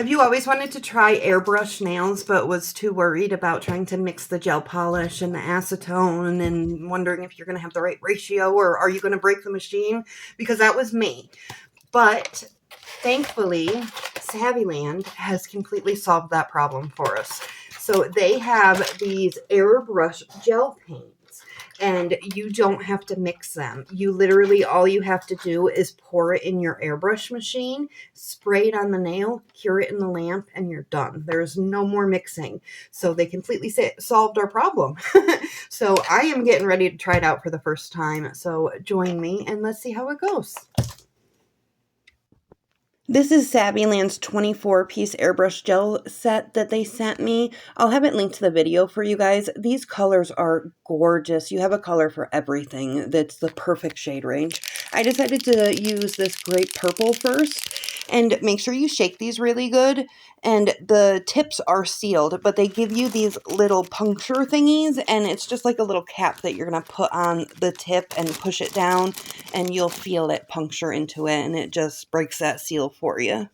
Have you always wanted to try airbrush nails but was too worried about trying to mix the gel polish and the acetone and wondering if you're going to have the right ratio or are you going to break the machine? Because that was me. But thankfully, Savvyland has completely solved that problem for us. So they have these airbrush gel paints. And you don't have to mix them. You literally, all you have to do is pour it in your airbrush machine, spray it on the nail, cure it in the lamp, and you're done. There's no more mixing. So they completely solved our problem. So I am getting ready to try it out for the first time. So join me and let's see how it goes. This is Savvyland's 24-piece airbrush gel set that they sent me. I'll have it linked to the video for you guys. These colors are gorgeous. You have a color for everything. That's the perfect shade range. I decided to use this grape purple first. And make sure you shake these really good. And the tips are sealed, but they give you these little puncture thingies, and it's just like a little cap that you're going to put on the tip and push it down, and you'll feel it puncture into it, and it just breaks that seal for you.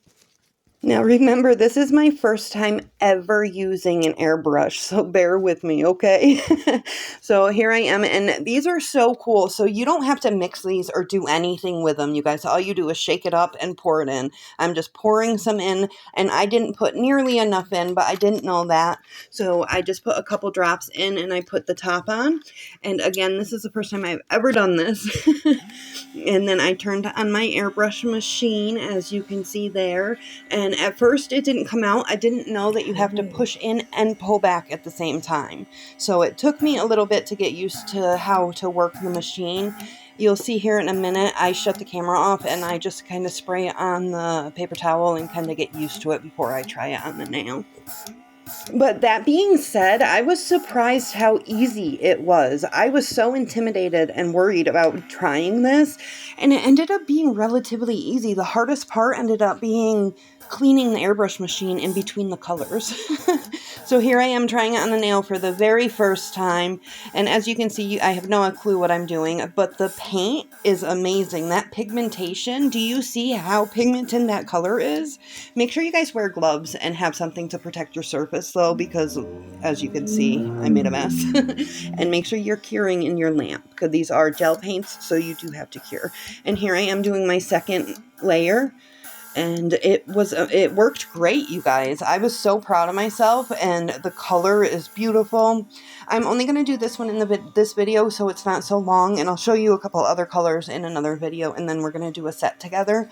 Now remember, this is my first time ever using an airbrush, so bear with me, okay? So here I am, and these are so cool. So you don't have to mix these or do anything with them, you guys. All you do is shake it up and pour it in. I'm just pouring some in, and I didn't put nearly enough in, but I didn't know that. So I just put a couple drops in, and I put the top on. And again, this is the first time I've ever done this. And then I turned on my airbrush machine, as you can see there. And at first it didn't come out. I didn't know that you have to push in and pull back at the same time. So it took me a little bit to get used to how to work the machine. You'll see here in a minute, I shut the camera off and I just kind of spray it on the paper towel and kind of get used to it before I try it on the nail. But that being said, I was surprised how easy it was. I was so intimidated and worried about trying this, and it ended up being relatively easy. The hardest part ended up being cleaning the airbrush machine in between the colors. So here I am trying it on the nail for the very first time, and as you can see, I have no clue what I'm doing, but the paint is amazing. That pigmentation, do you see how pigmented that color is? Make sure you guys wear gloves and have something to protect your surface though, because as you can see, I made a mess. And make sure you're curing in your lamp, because these are gel paints, so you do have to cure. And here I am doing my second layer. And it worked great, you guys. I was so proud of myself, and the color is beautiful. I'm only going to do this one in this video, so it's not so long, and I'll show you a couple other colors in another video, and then we're going to do a set together.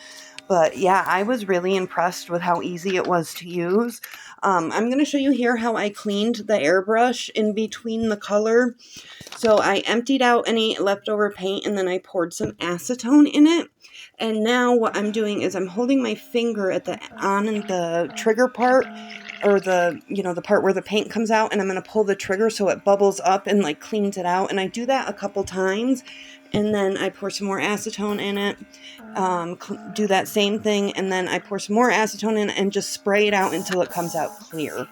But yeah, I was really impressed with how easy it was to use. I'm going to show you here how I cleaned the airbrush in between the color. So I emptied out any leftover paint, and then I poured some acetone in it. And now what I'm doing is I'm holding my finger at on the trigger part, or the part where the paint comes out, and I'm going to pull the trigger so it bubbles up and like cleans it out. And I do that a couple times, and then I pour some more acetone in it, do that same thing, and then I pour some more acetone in it and just spray it out until it comes out clear.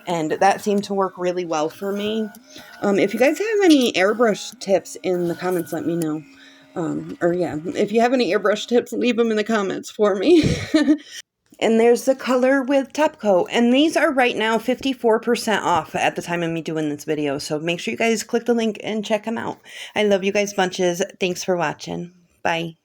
And that seemed to work really well for me. If you guys have any airbrush tips in the comments, let me know. If you have any airbrush tips, leave them in the comments for me. And there's the color with top coat. And these are right now 54% off at the time of me doing this video. So make sure you guys click the link and check them out. I love you guys bunches. Thanks for watching. Bye.